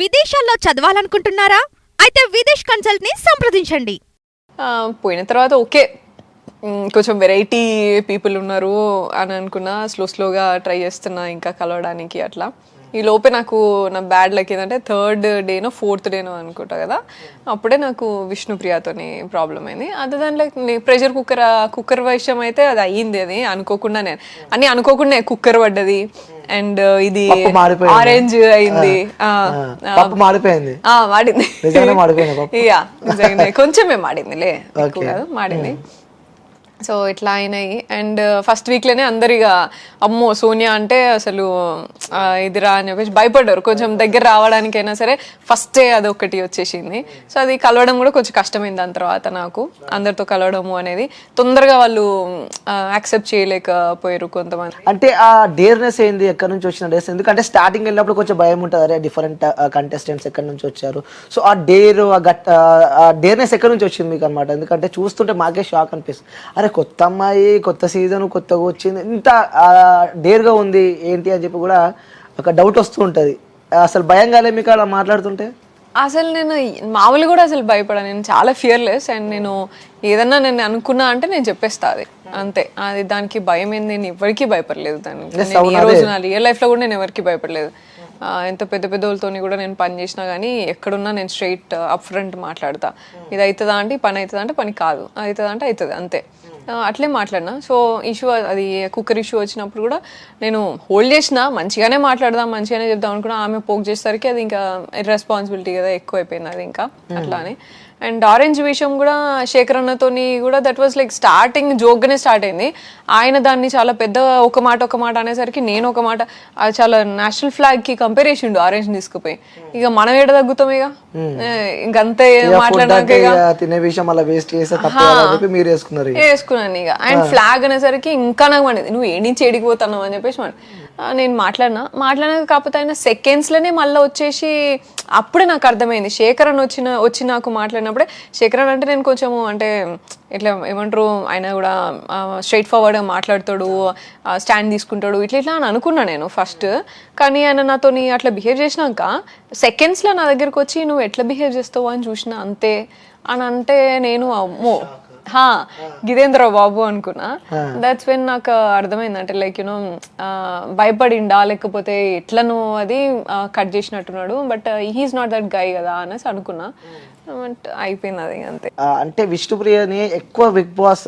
విదేశాల్లో చదవాలనుకుంటున్నారా? అయితే విదేశ్ కన్సల్ట్ ని సంప్రదించండి. పోయిన తర్వాత ఓకే కొంచెం వెరైటీ పీపుల్ ఉన్నారు అని అనుకున్నా. స్లోగా ట్రై చేస్తున్నా ఇంకా కలవడానికి. అట్లా ఈ లోపే నాకు నా బ్యాడ్ లక్ ఏంటంటే 3rd డేనో 4th డేనో అనుకుంటా కదా, అప్పుడే నాకు విష్ణుప్రియతోని ప్రాబ్లం అయింది. అదే దాంట్లో ప్రెషర్ కుక్కర్ విషయం అయితే అది అయ్యింది. అది అనుకోకుండా నేను అనుకోకుండా కుక్కర్ పడ్డది అండ్ ఇది ఆరెంజ్ అయింది, మాడిపోయింది, నిజంగానే కొంచెమే మాడిందిలే, ఎక్కువ కాదు మాడింది. సో ఇట్లా అయినాయి. అండ్ ఫస్ట్ వీక్లోనే అందరిగా అమ్మో సోనియా అంటే అసలు ఇదిరా అని చెప్పేసి భయపడ్డారు. కొంచెం దగ్గర రావడానికైనా సరే ఫస్టే అది ఒకటి వచ్చేసింది. సో అది కలవడం కూడా కొంచెం కష్టమైంది. దాని తర్వాత నాకు అందరితో కలవడము అనేది తొందరగా వాళ్ళు యాక్సెప్ట్ చేయలేకపోయారు కొంతమంది. అంటే ఆ డేర్నెస్ ఏంది, ఎక్కడి నుంచి వచ్చిన డేర్నెస్? ఎందుకంటే స్టార్టింగ్ వెళ్ళినప్పుడు కొంచెం భయం ఉంటుంది, అరే డిఫరెంట్ కంటెస్టెంట్స్ ఎక్కడి నుంచి వచ్చారు. సో ఆ డేర్నెస్ ఎక్కడి నుంచి వచ్చింది మీకు అనమాట? ఎందుకంటే చూస్తుంటే మాకే షాక్ అనిపిస్తుంది, అరే కొత్త అమ్మాయి, కొత్త సీజన్, కొత్తగా వచ్చింది, ఇంత డేర్గా ఉంది ఏంటి అని చెప్పి కూడా ఒక డౌట్ వస్తూ ఉంటుంది. అసలు భయం కాలే మీకు అలా మాట్లాడుతుంటే? అసలు నేను మామూలు కూడా అసలు భయపడా, నేను చాలా ఫియర్లెస్. అండ్ నేను ఏదన్నా నేను అనుకున్నా అంటే నేను చెప్పేస్తా, అది అంతే. అది దానికి భయం ఏంది, నేను ఎవరికి భయపడలేదు. దానికి ఈ రోజు నా రియల్ లైఫ్లో కూడా నేను ఎవరికి భయపడలేదు. ఎంత పెద్ద వాళ్ళతో కూడా నేను పని చేసినా కానీ ఎక్కడున్నా నేను స్ట్రైట్ అప్ ఫ్రంట్ మాట్లాడతా. ఇది అవుతుందా అంటే పని అవుతుందా అంటే పని కాదు, అవుతుందా అంటే అవుతుంది, అంతే. అట్లే మాట్లాడినా. సో ఇష్యూ అది కుక్కర్ ఇష్యూ వచ్చినప్పుడు కూడా నేను హోల్డ్ చేసిన, మంచిగానే మాట్లాడదాం, మంచిగానే చెప్దాం అనుకున్నా. ఆమె పోక్ చేసేసరికి అది ఇంకా రెస్పాన్సిబిలిటీ కదా ఎక్కువ అయిపోయింది అది ఇంకా అట్లానే. అండ్ ఆరెంజ్ విషయం కూడా శేఖర్ అన్నతోని కూడా దట్ వాజ్ లైక్ స్టార్టింగ్ జోక్గానే స్టార్ట్ అయింది. ఆయన దాన్ని చాలా పెద్ద ఒక మాట అనేసరికి నేను ఒక మాట, అది చాలా నేషనల్ ఫ్లాగ్ కి కంపేర్ చేసిండు ఆరెంజ్ తీసుకుపోయి. ఇక మనం ఏడ తగ్గుతాం, ఇక ఇంకంతే మాట్లాడినాక వేసుకున్నాను ఇక. అండ్ ఫ్లాగ్ అనేసరికి ఇంకా నాకు పడింది, నువ్వు ఏ నుంచి ఏడికిపోతున్నావు అని చెప్పేసి నేను మాట్లాడినాక కాకపోతే ఆయన సెకండ్స్లోనే మళ్ళీ వచ్చేసి అప్పుడే నాకు అర్థమైంది. శేఖర్ అని వచ్చి నాకు మాట్లాడినప్పుడే, శేఖర్ అంటే నేను కొంచెము అంటే ఇట్లా ఏమంటారు, ఆయన కూడా స్ట్రైట్ ఫార్వర్డ్గా మాట్లాడతాడు, స్టాండ్ తీసుకుంటాడు, ఇట్లా అని అనుకున్నా నేను ఫస్ట్. కానీ ఆయన నాతోని అట్లా బిహేవ్ చేసినాక సెకండ్స్లో నా దగ్గరకు వచ్చి నువ్వు ఎట్లా బిహేవ్ చేస్తావు అని చూసిన, అంతే అని అంటే నేను అమ్మో గిదేంద్ర బాబు అనుకున్నా. దట్స్ వెన్ నాకు అర్థమైంది, అంటే లైక్ యూనో భయపడిండా లేకపోతే ఎట్లను అది కట్ చేసినట్టున్నాడు, but he's not that guy కదా అనేసి అనుకున్నా. అయిపోయింది అది అంతే. అంటే విష్ణుప్రియని ఎక్కువ బిగ్ బాస్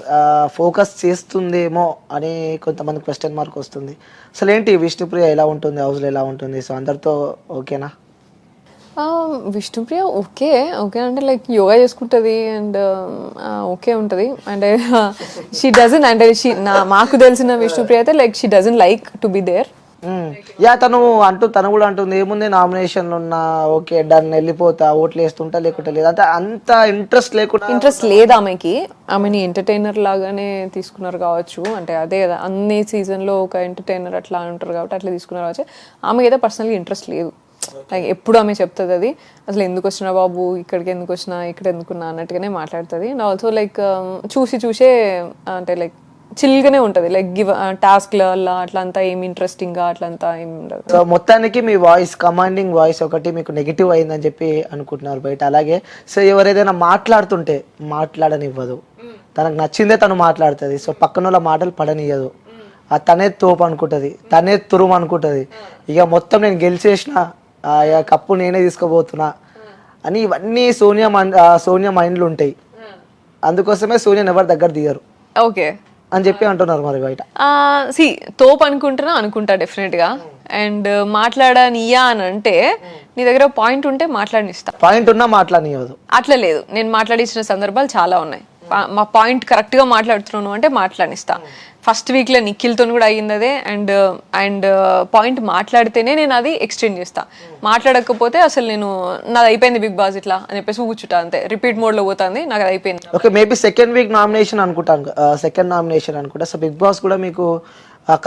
ఫోకస్ చేస్తుందేమో అని కొంతమంది క్వశ్చన్ మార్క్ వస్తుంది. అసలు ఏంటి విష్ణుప్రియ ఎలా ఉంటుంది, హౌస్లో ఎలా ఉంటుంది? సో అందరితో ఓకేనా? విష్ణుప్రియ ఓకే అంటే లైక్ యోగా చేసుకుంటుంది అండ్ ఓకే ఉంటుంది. అంటే షీ డజన్, అంటే మాకు తెలిసిన విష్ణుప్రియ అయితే like she doesn't like to be there. తను కూడా అంటుంది ఏముంది, నామినేషన్లు ఉన్నా ఓకే డన్, వెళ్ళిపోతా, ఓట్లు వేస్తుంటా లేకుంటే లేదు, అంటే అంత ఇంట్రెస్ట్ లేదు ఆమెకి. ఆమెని ఎంటర్టైనర్ లాగానే తీసుకున్నారు కావచ్చు, అంటే అదే కదా అన్ని సీజన్లో ఒక ఎంటర్టైనర్ అట్లా ఉంటారు కాబట్టి అట్లా తీసుకున్నారు కావచ్చు. ఆమెకి అయితే పర్సనల్గా ఇంట్రెస్ట్ లేదు. లైక్ ఎప్పుడు ఆమె చెప్తుంది అది, అసలు ఎందుకు వచ్చినా బాబు, ఇక్కడికి ఎందుకు వచ్చినా, ఇక్కడ ఎందుకున్నా అన్నట్టుగానే మాట్లాడుతుంది. అండ్ ఆల్సో లైక్ చూసే అంటే లైక్ చిల్గానే ఉంటుంది, లైక్ గివ్ టాస్క్లలో అట్లా అంతా ఏమి ఇంట్రెస్టింగ్గా అట్లంతా ఏమి ఉండదు. సో మొత్తానికి మీ వాయిస్, కమాండింగ్ వాయిస్ ఒకటి మీకు నెగిటివ్ అయిందని చెప్పి అనుకుంటున్నారు బయట. అలాగే సో ఎవరైనా మాట్లాడుతుంటే మాట్లాడనివ్వదు, తనకు నచ్చిందే తను మాట్లాడుతుంది. సో పక్కన వాళ్ళ మాటలు పడనియ్యదు, తనే తోపు అనుకుంటుంది, తనే తురుము అనుకుంటుంది. ఇక మొత్తం నేను గెలిచేసిన, కప్పు నేనే తీసుకోబోతున్నా అని ఇవన్నీ సోనియా మైండ్లు ఉంటాయి. అందుకోసమే సోనియా ఎవరి దగ్గర దిగరు ఓకే అని చెప్పి అంటున్నారు మరి బయట. తోపు అనుకుంటా డెఫినెట్ గా. అండ్ మాట్లాడనియా అని అంటే నీ దగ్గర పాయింట్ ఉంటే మాట్లాడనిస్తా, పాయింట్ ఉన్నా మాట్లాడనియదు. అట్లా లేదు, నేను మాట్లాడించిన సందర్భాలు చాలా ఉన్నాయి. మా పాయింట్ కరెక్ట్ గా మాట్లాడుతున్నాను అంటే మాట్లాడిస్తా. ఫస్ట్ వీక్లో నిఖిల్తో కూడా అయ్యింది అదే. అండ్ పాయింట్ మాట్లాడితేనే నేను అది ఎక్స్టెండ్ చేస్తా, మాట్లాడకపోతే అసలు నాది అయిపోయింది బిగ్ బాస్ ఇట్లా అని చెప్పేసి కూర్చుంటా, అంతే. రిపీట్ మోడ్ లో పోతుంది, నాకు అది అయిపోయింది. Okay, maybe second week nomination అనుకుంటా. సో బిగ్ బాస్ కూడా మీకు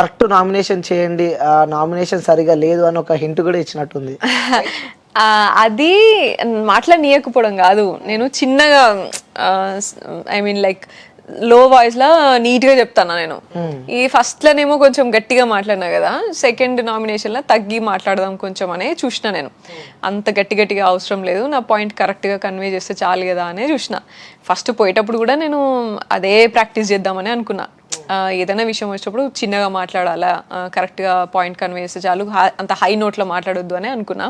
కరెక్ట్ నామినేషన్ చేయండి, నామినేషన్ సరిగా లేదు అని ఒక హింట్ కూడా ఇచ్చినట్టుంది. అది మాట్లాడనీయకపోవడం కాదు, నేను చిన్నగా ఐ మీన్ లైక్ లో వాయిస్ లా నీట్ గా చెప్తాను నేను. ఈ ఫస్ట్ లోనేమో కొంచెం గట్టిగా మాట్లాడినా కదా, సెకండ్ నామినేషన్ లో తగ్గి మాట్లాడదాం కొంచెం అనే చూసిన నేను. అంత గట్టిగా అవసరం లేదు, నా పాయింట్ కరెక్ట్ గా కన్వే చేస్తే చాలు కదా అనే చూసిన. ఫస్ట్ పోయేటప్పుడు కూడా నేను అదే ప్రాక్టీస్ చేద్దామని అనుకున్నా. ఏదైనా విషయం వచ్చినప్పుడు చిన్నగా మాట్లాడాలా, కరెక్ట్గా పాయింట్ కన్వే చేస్తే చాలు, అంత హై నోట్లో మాట్లాడొద్దు అని అనుకున్నా.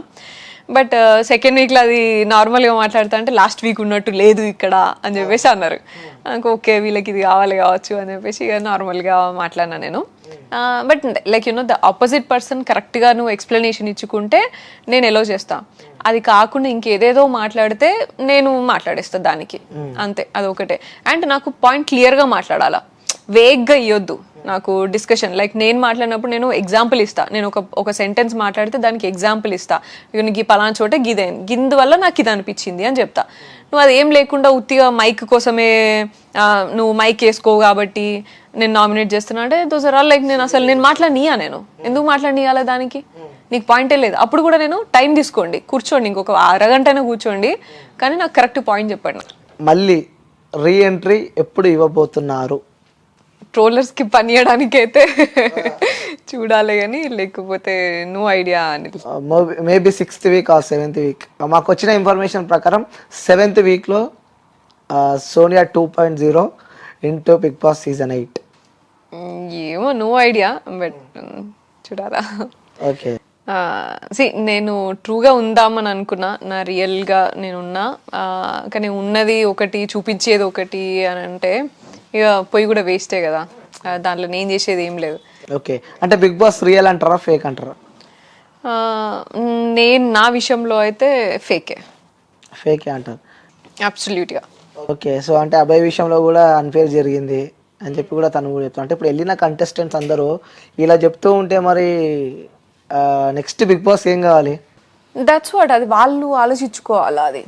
బట్ సెకండ్ వీక్లో అది నార్మల్గా మాట్లాడుతా అంటే లాస్ట్ వీక్ ఉన్నట్టు లేదు ఇక్కడ అని చెప్పేసి అన్నారు. నాకు ఓకే వీళ్ళకి ఇది కావాలి కావచ్చు అని చెప్పేసి ఇక నార్మల్గా మాట్లాడినా నేను. But like the opposite person కరెక్ట్గా నువ్వు ఎక్స్ప్లెనేషన్ ఇచ్చుకుంటే నేను ఎలో చేస్తా. అది కాకుండా ఇంకేదేదో మాట్లాడితే నేను మాట్లాడేస్తా దానికి, అంతే. అదొకటే. అండ్ నాకు పాయింట్ క్లియర్గా మాట్లాడాలా, వేగ్గా ఇవ్వద్దు నాకు డిస్కషన్. లైక్ నేను మాట్లాడినప్పుడు నేను ఎగ్జాంపుల్ ఇస్తా. నేను ఒక సెంటెన్స్ మాట్లాడితే దానికి ఎగ్జాంపుల్ ఇస్తా. నీకు ఈ పలానా చోట గిందు వల్ల నాకు ఇది అనిపించింది అని చెప్తా. నువ్వు అది ఏం లేకుండా ఉత్తిగా మైక్ కోసమే నువ్వు మైక్ వేసుకోవు కాబట్టి నేను నామినేట్ చేస్తున్నా అంటే దోస్ ఆర్ ఆల్ లైక్ నేను మాట్లాడినీయా, నేను ఎందుకు మాట్లాడినీయాలా దానికి? నీకు పాయింటే లేదు. అప్పుడు కూడా నేను టైం తీసుకోండి, కూర్చోండి, ఇంకొక అరగంట అయినా కూర్చోండి, కానీ నాకు కరెక్ట్ పాయింట్ చెప్పండి. మళ్ళీ రీ ఎంట్రీ ఎప్పుడు ఇవ్వబోతున్నారు? ట్రోలర్స్ కి పని చేయడానికి అయితే చూడాలి, కానీ లేకపోతే నో ఐడియా అనేది. Maybe 6th week or 7th week. మాకు వచ్చిన ఇన్ఫర్మేషన్ ప్రకారం 7th వీక్లో Sonia 2.0 into big boss season 8. ఏమో నో ఐడియా, బట్ చూడాలా. ఓకే. నేను ట్రూగా ఉందామని అనుకున్నా, నా రియల్గా నేనున్నా. కానీ ఉన్నది ఒకటి చూపించేది ఒకటి అని అంటే ఇక పోయి కూడా వేస్టే కదా, దాంట్లో నేను చేసేది ఏం లేదు. ఓకే, అంటే బిగ్ బాస్ రియల్ అంటారా ఫేక్ అంటారా? నేను నా విషయంలో అయితే ఫేకే అంటారు. అబ్సల్యూట్గా. ఓకే, సో అంటే అబ్బాయి విషయంలో కూడా అన్ఫేర్ జరిగింది అని చెప్పి కూడా తను కూడా చెప్తాను. అంటే ఇప్పుడు వెళ్ళిన కంటెస్టెంట్స్ అందరూ ఇలా చెప్తూ ఉంటే మరి నెక్స్ట్ బిగ్ బాస్ ఏం కావాలి? దట్స్ వాట్, అది వాళ్ళు ఆలోచించుకోవాలి. అది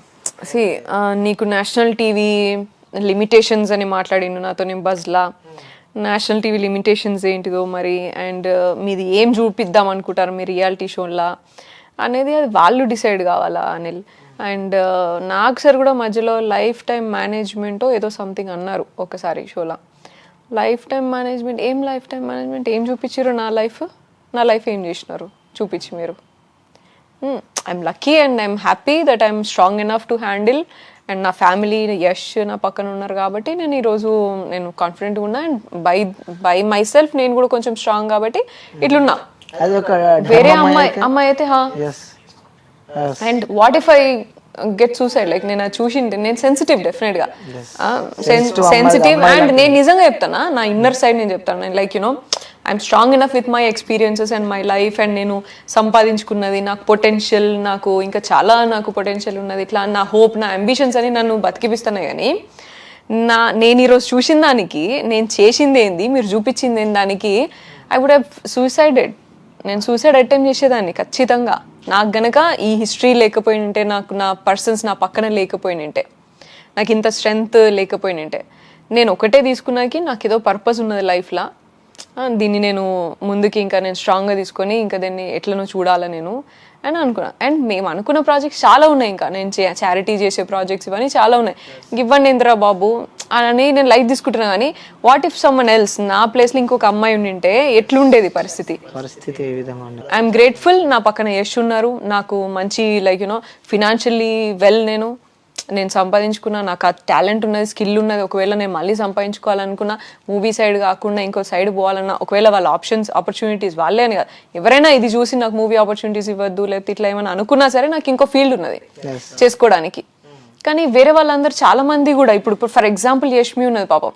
నీకు నేషనల్ టీవీ లిమిటేషన్స్ అని మాట్లాడిండు నాతో నేను బజ్లా. నేషనల్ టీవీ లిమిటేషన్స్ ఏంటిదో మరి, అండ్ మీది ఏం చూపిద్దాం అనుకుంటారు మీ రియాలిటీ షోలా అనేది అది వాళ్ళు డిసైడ్ కావాలా అనిల్. అండ్ నాకు సార్ కూడా మధ్యలో లైఫ్ టైం మేనేజ్మెంట్ ఏదో సంథింగ్ అన్నారు ఒకసారి షోలా. లైఫ్ టైం మేనేజ్మెంట్ ఏం చూపించారు? నా లైఫ్ ఏం చేసినారు చూపించి మీరు? I'm lucky and I'm happy that I'm strong enough to handle. And నా ఫ్యామిలీ యష్ నా పక్కన ఉన్నారు కాబట్టి నేను ఈరోజు నేను కాన్ఫిడెంట్గా ఉన్నా. అండ్ బై మై సెల్ఫ్ నేను కూడా కొంచెం స్ట్రాంగ్ కాబట్టి ఇట్లున్నా. వేరే అమ్మాయి అయితే and what if I get suicide, like నేను చూసింది, నేను సెన్సిటివ్, డెఫినెట్గా సెన్సిటివ్. అండ్ నేను నిజంగా చెప్తానా, నా ఇన్నర్ సైడ్ నేను చెప్తాను. నేను like I'm strong enough with my experiences and my life. And నేను సంపాదించుకున్నది, నాకు పొటెన్షియల్, నాకు ఇంకా చాలా నాకు పొటెన్షియల్ ఉన్నది, ఇట్లా నా హోప్, నా అంబిషన్స్ అని నన్ను బతికిపిస్తున్నాయి. కానీ నేను ఈరోజు చూసిన దానికి, నేను చేసింది ఏంది, మీరు చూపించింది ఏంది, దానికి ఐ వుడ్ హ్యావ్ సూసైడెడ్. నేను సూసైడ్ అటెంప్ట్ చేసేదాన్ని ఖచ్చితంగా. నాకు గనక ఈ హిస్టరీ లేకపోయినంటే, నాకు నా పర్సన్స్ నా పక్కన లేకపోయినంటే, నాకు ఇంత స్ట్రెంగ్త్ లేకపోయినంటే, నేను ఒకటే తీసుకున్నాకి నాకు ఏదో పర్పస్ ఉన్నది లైఫ్లో, దీన్ని నేను ముందుకి ఇంకా నేను స్ట్రాంగ్గా తీసుకొని ఇంకా దీన్ని ఎట్లనో చూడాలా నేను అని అనుకున్నా. అండ్ మేము అనుకున్న ప్రాజెక్ట్స్ చాలా ఉన్నాయి, ఇంకా నేను చారిటీ చేసే ప్రాజెక్ట్స్ ఇవన్నీ చాలా ఉన్నాయి. ఇవ్వండి ఇంద్రా బాబు అని నేను లైట్ తీసుకుంటున్నా. కానీ వాట్ ఇఫ్ సమ్మన్ ఎల్స్ నా ప్లేస్లో ఇంకొక అమ్మాయి ఉండింటే ఎట్లుండేది పరిస్థితి? ఐఎమ్ గ్రేట్ఫుల్, నా పక్కన యష్ ఉన్నారు, నాకు మంచి లైక్ ఫినాన్షియల్లీ వెల్, నేను సంపాదించుకున్నా, నాకు ఆ టాలెంట్ ఉన్నది, స్కిల్ ఉన్నది. ఒకవేళ నేను మళ్ళీ సంపాదించుకోవాలనుకున్నా, మూవీ సైడ్ కాకుండా ఇంకో సైడ్ పోవాలన్నా, ఒకవేళ వాళ్ళ ఆపర్చునిటీస్ వాళ్ళే అని కాదు, ఎవరైనా ఇది చూసి నాకు మూవీ ఆపర్చునిటీస్ ఇవ్వద్దు లేకపోతే ఇట్లా ఏమైనా అనుకున్నా సరే, నాకు ఇంకో ఫీల్డ్ ఉన్నది చేసుకోవడానికి. కానీ వేరే వాళ్ళందరూ చాలా మంది కూడా ఇప్పుడు ఫర్ ఎగ్జాంపుల్ యష్మి ఉన్నది పాపం,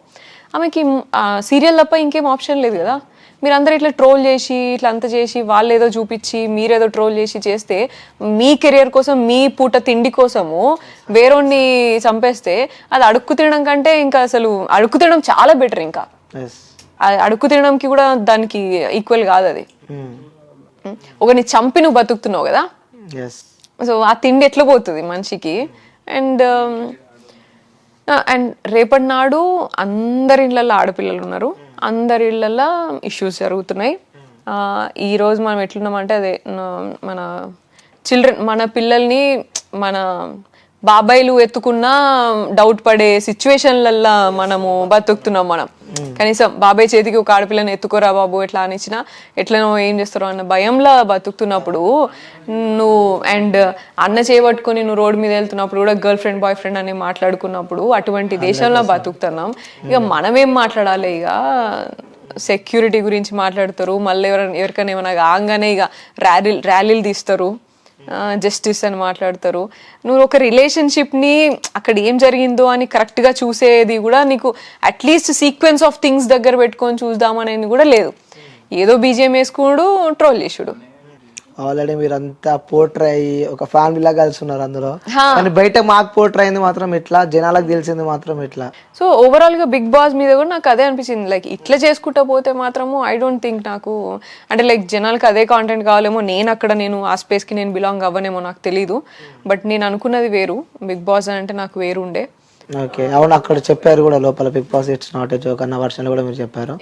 ఆమెకి సీరియల్ తప్ప ఇంకేం ఆప్షన్ లేదు కదా. మీరందరూ ఇట్లా ట్రోల్ చేసి ఇట్లా అంతా చేసి వాళ్ళు ఏదో చూపించి మీరేదో ట్రోల్ చేసి చేస్తే, మీ కెరియర్ కోసం, మీ పూట తిండి కోసము వేరేని చంపేస్తే, అది అడుక్కు తినడం కంటే ఇంకా అసలు అడుక్కు తినడం చాలా బెటర్. ఇంకా అడుక్కు తినడంకి కూడా దానికి ఈక్వల్ కాదు అది. ఒకరిని చంపి నువ్వు బతుకుతున్నావు కదా, సో ఆ తిండి ఎట్లా పోతుంది మనిషికి? అండ్ రేపటి నాడు అందరి ఇళ్ళల్లో ఆడపిల్లలు ఉన్నారు, అందరి ఇళ్ళల్లో ఇష్యూస్ జరుగుతున్నాయి. ఈరోజు మనం ఎట్లున్నామంటే అదే మన చిల్డ్రన్, మన పిల్లల్ని మన బాబాయిలు ఎత్తుకున్నా డౌట్ పడే సిచ్యువేషన్లల్లో మనము బతుకుతున్నాం మనం. కనీసం బాబాయ్ చేతికి ఒక ఆడపిల్లని ఎత్తుకోరా బాబు ఎట్లా అనిచ్చినా ఎట్లనో ఏం చేస్తారో అన్న భయంలో బతుకుతున్నప్పుడు నువ్వు అండ్ అన్న చేయబట్టుకొని నువ్వు రోడ్ మీద వెళ్తున్నప్పుడు కూడా గర్ల్ ఫ్రెండ్ బాయ్ ఫ్రెండ్ అని మాట్లాడుకున్నప్పుడు అటువంటి దేశంలో బతుకుతున్నాం. ఇక మనమేం మాట్లాడాలి? ఇక సెక్యూరిటీ గురించి మాట్లాడతారు, మళ్ళీ ఎవరికైనా ఏమైనా కాగానే ఇక ర్యాలీలు తీస్తారు, జస్టిస్ అని మాట్లాడతారు. నువ్వు ఒక రిలేషన్షిప్ని అక్కడ ఏం జరిగిందో అని కరెక్ట్గా చూసేది కూడా నీకు అట్లీస్ట్ సీక్వెన్స్ ఆఫ్ థింగ్స్ దగ్గర పెట్టుకొని చూద్దామనేది కూడా లేదు. ఏదో బీజిఎం వేసుకున్నాడు, ట్రోల్ చేసుడు. ఆల్రెడీ మీరు అంతా పోర్ట్రే అయ్యి ఒక ఫ్యామిలీలా కలిసి ఉన్నారు అందులో, కానీ బయట మాకు పోర్ట్రే అయింది మాత్రం ఇట్లా, జనాలకు తెలిసింది మాత్రం ఇట్లా. సో ఓవరాల్ గా బిగ్ బాస్ మీద కూడా నాకు అదే అనిపించింది, లైక్ ఇట్లా చేసుకుంటా పోతే మాత్రము ఐ డోంట్ థింక్ నాకు అంటే లైక్ జనాలకు అదే కాంటెంట్ కావాలేమో, నేను ఆ స్పేస్ కి నేను బిలాంగ్ అవ్వనేమో నాకు తెలీదు. బట్ నేను అనుకున్నది వేరు, బిగ్ బాస్ అంటే నాకు వేరు ఉండే. ఓకే, అవును, అక్కడ చెప్పారు కూడా లోపల big boss it's not a joke అన్న వర్షన్ కూడా మీరు చెప్పారు.